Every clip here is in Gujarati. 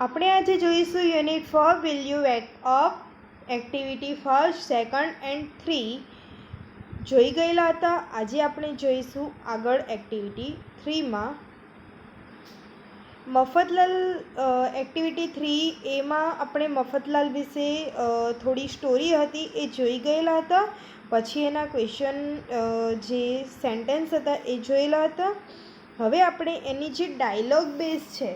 આપણે આજે જોઈશું unit 4 value of activity first second and 3 જોઈ ગયેલા હતા. આજે આપણે જોઈશું આગળ એક્ટિવિટી 3માં મફતલાલ. એક્ટિવિટી 3 એમાં આપણે મફતલાલ વિશે થોડી સ્ટોરી હતી એ જોઈ ગયેલા હતા. પછી એના ક્વેશ્ચન જે સેન્ટેન્સ હતા એ જોયેલા હતા. હવે આપણે એની જે ડાયલોગ બેઝ છે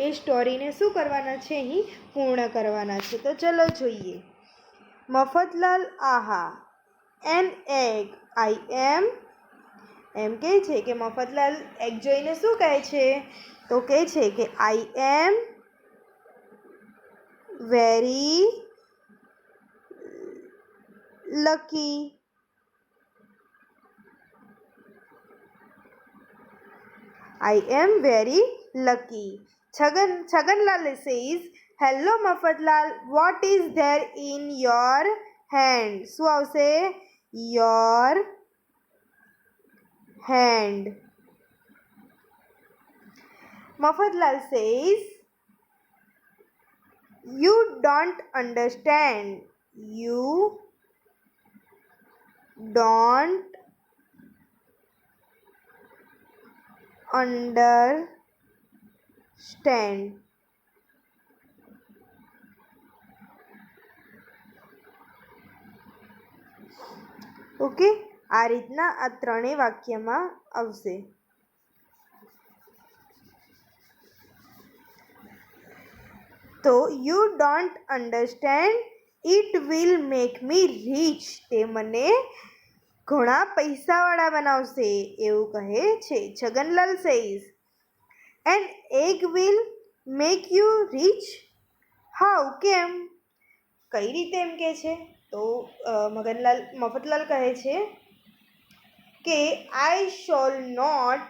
એ સ્ટોરીને શું કરવાના છે, અહીં પૂર્ણ કરવાના છે. તો ચલો જોઈએ. મફતલાલ આહા એન એગ આઈ એમ કહે છે કે મફતલાલ એગ જોઈને શું કહે છે, તો કહે છે કે I am very lucky. I am very lucky. Chhaganlal says, "Hello Mafatlal, what is there in your hand?" શું આવશે? Your hand. Mafatlal says, "You don't understand. You don't understand." Okay, આ રીતના આ ત્રણેય વાક્યમાં આવશે. તો you don't understand it will make me rich. તે મને ઘણા પૈસાવાળા બનાવશે એવું કહે છે. Chhaganlal says, an egg will make you rich. How? કેમ? કઈ રીતે એમ કહે છે? તો મફતલાલ કહે છે કે I shall not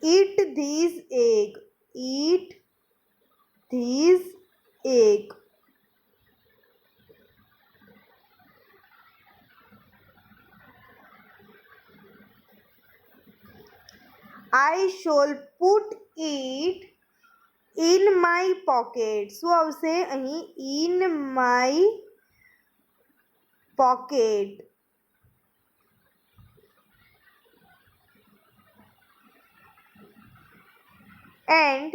eat these egg. Eat these egg. I shall put it in my pocket. શું આવશે અહીં? In my pocket. And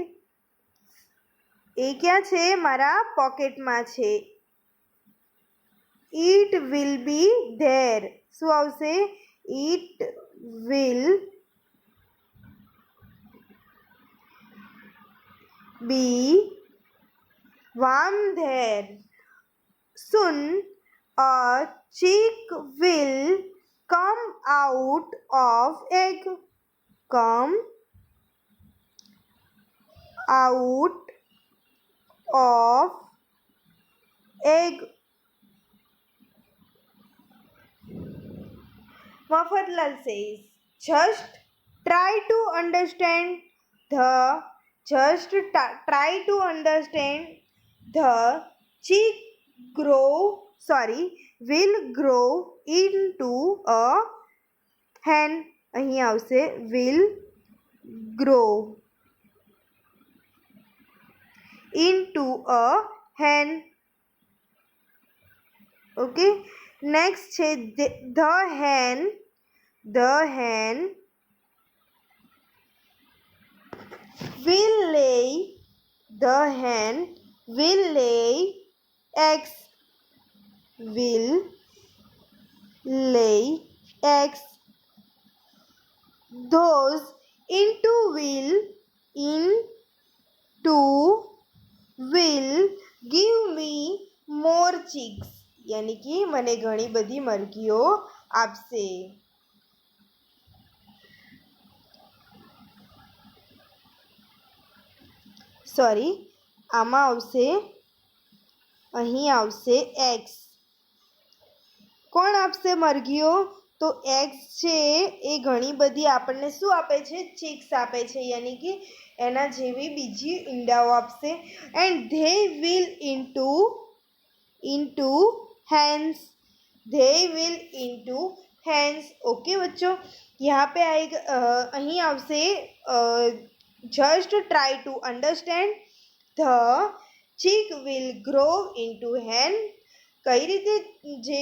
એ ક્યાં છે? મારા પોકેટમાં છે. It will be there. શું આવશે? It will be warm there. Soon a chick will come out of egg. Come out of egg. Mafatlal says, just try to understand the chick will grow into a hen. અહીં આવશે will grow into a hen. Okay, next છે the hen will lay eggs. Those into will give me more chicks. यानी कि મને ઘણી બધી મરઘીઓ આપશે. સોરી, આમાં આવશે, અહીં આવશે એગ્સ. કોણ આપશે મરઘીઓ? તો એગ્સ છે એ ઘણી બધી આપણને શું આપે છે? ચિક્સ આપે છે. યાની કે એના જેવી બીજી ઈંડાઓ આપશે. And they will into hens. Okay बच्चों, यहाँ पे आएगा, અહીં આવશે Just try to understand. The chick will grow into hen. કઈ રીતે જે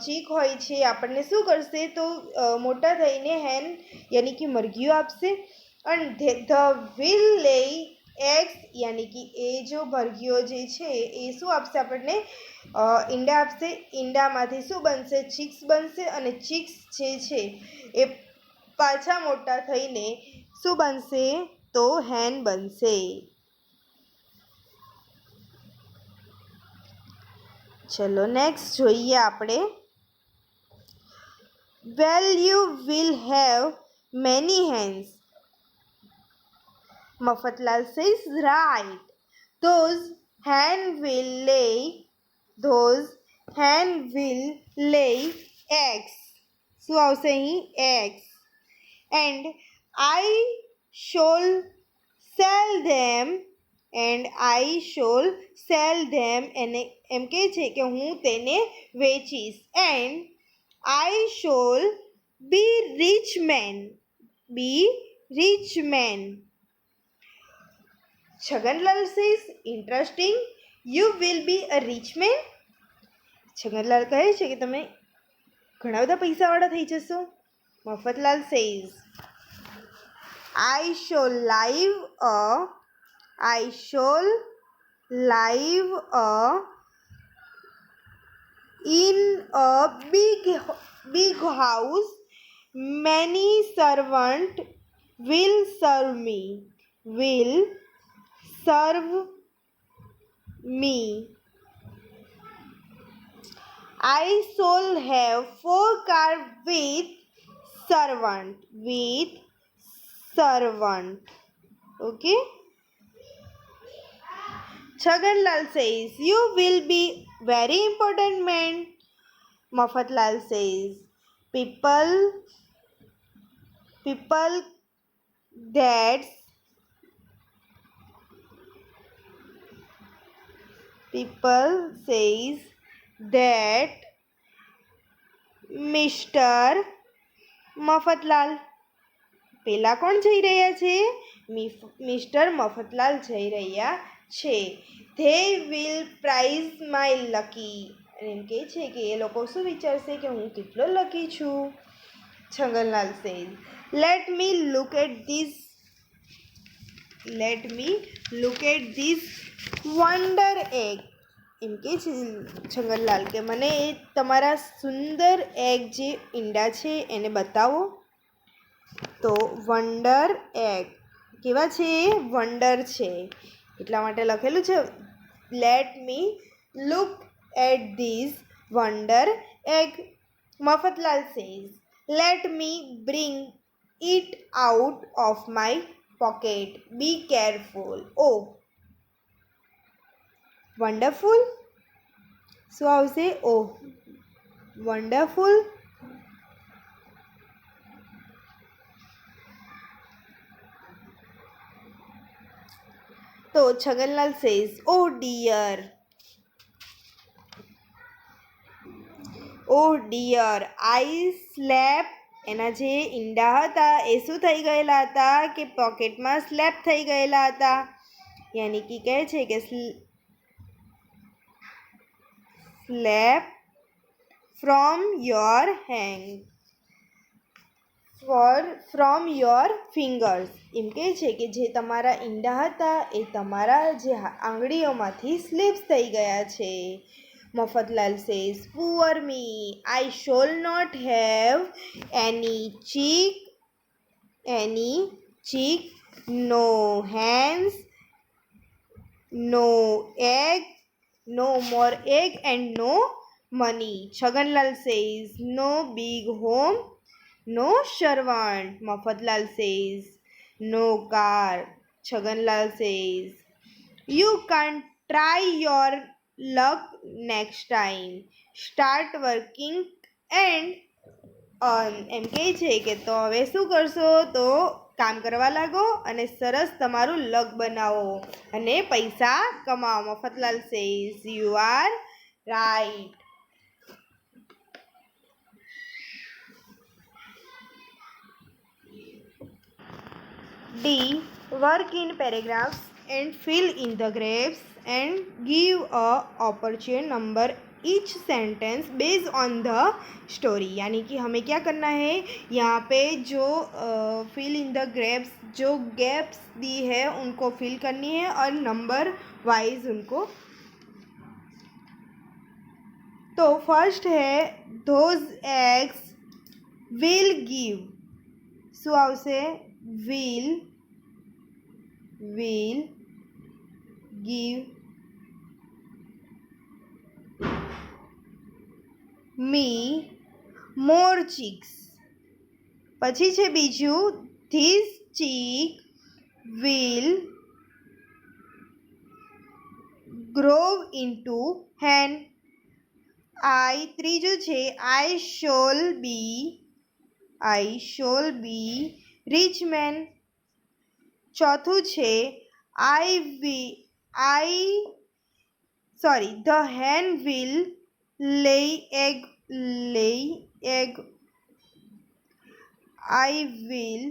ચીક હોય છે આપણને શું કરશે તો મોટા થઈને હેન યાની કે મરઘીઓ આપશે. અને ધ વિલ લે એગ્સ યાની કે એ જો મરઘીઓ જે છે એ શું આપશે આપણને ઈંડા આપશે. ઈંડામાંથી શું બનશે ચિક્સ બનશે અને ચિક્સ જે છે એ પાછા મોટા થઈને શું બનશે તો હેન બનશે. ચલો નેક્સ્ટ જોઈએ આપણે. Well you will have many hens. Mafatlal says right. Those hen will lay those hen will lay eggs. શું આવશે અહીં eggs. and I shall sell them એને એમ કહે છે કે હું તેને વેચીશ. and I shall be rich man. Chhaganlal says interesting. You will be a rich man. Chhaganlal કહે છે કે તમે ઘણા બધા પૈસાવાળા થઈ જશો. Mafatlal says I shall live in a big house. Many servants will serve me. I shall have 4 cars with servant. Okay. Chhaganlal says you will be very important man. Mafatlal says people that Mr. Mafatlal. પેલા કોણ જઈ રહ્યા છે મિસ્ટર મફતલાલ જઈ રહ્યા છે. they will prize my lucky. એમ કહે છે કે એ લોકો શું વિચારશે કે હું કેટલો લકી છું. Chhaganlal says let me look at this wonder egg. એમ કહે છે છગનલાલ કે મને એ તમારા સુંદર એગ જે ઈંડા છે એને બતાવો. તો વન્ડર એગ કેવા છે વન્ડર છે એટલા માટે લખેલું છે let me look at this wonder egg. Mafatlal says let me bring it out of my pocket. Be careful. Oh wonderful શું આવશે ઓ વન્ડરફુલ. તો Chhaganlal says oh dear I slap. એના જે ઈંડા હતા એ શું થઈ ગયેલા હતા કે પોકેટમાં સ્લેપ થઈ ગયેલા હતા. યાની કે કહે છે કે સ્લેપ ફ્રોમ યોર ફિંગર્સ. એમ કહે છે કે જે તમારા ઈંડા હતા એ તમારા જે આંગળીઓમાંથી સ્લિપ્સ થઈ ગયા છે. Mafatlal says poor me, I shall not have any cheek, no hands, no egg, no more egg and no money. Chhaganlal says no big home, no servant. Mafatlal says no car. Chhaganlal says you can't try your luck next time. Start working and earn. એમ કહે છે કે તો હવે શું કરશો તો કામ કરવા લાગો અને સરસ તમારું લક બનાવો અને પૈસા કમાવો. Mafatlal says you are right. The Work in paragraphs and fill in the gaps and give a opportune number each sentence based on the story. यानी कि हमें क्या करना है, यहाँ पे जो fill in the gaps, जो gaps दी है उनको fill करनी है और नंबर वाइज उनको. तो फर्स्ट है those eggs will give. શું આવશે? will give me more chicks. પછી છે બીજું this chick will grow into hen. ત્રીજું છે I shall be rich man. ચોથું છે the hen will lay egg. I will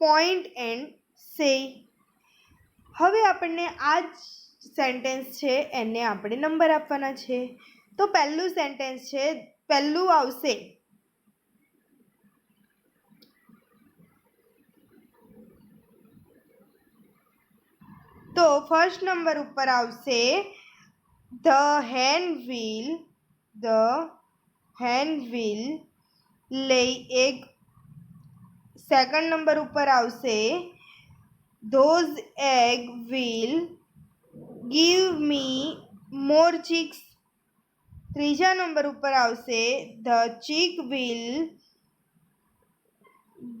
point and say. હવે આપણને આ જ સેન્ટેન્સ છે એને આપણે નંબર આપવાના છે. તો પહેલું સેન્ટેન્સ છે, પહેલું આવશે તો ફર્સ્ટ નંબર ઉપર આવશે the hen will lay egg. Second number ઉપર આવશે those egg will give me more chicks. ત્રીજા નંબર ઉપર આવશે the chick will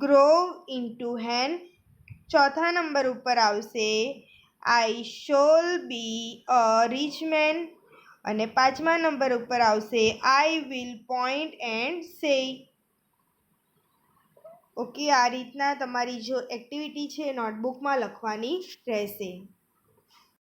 grow into hen. ચોથા નંબર ઉપર આવશે I shall be a rich man. અને પાંચમા નંબર ઉપર આવશે I will point and say. Okay, આ રીતના તમારી જો એક્ટિવિટી છે નોટબુકમાં લખવાની રહેશે.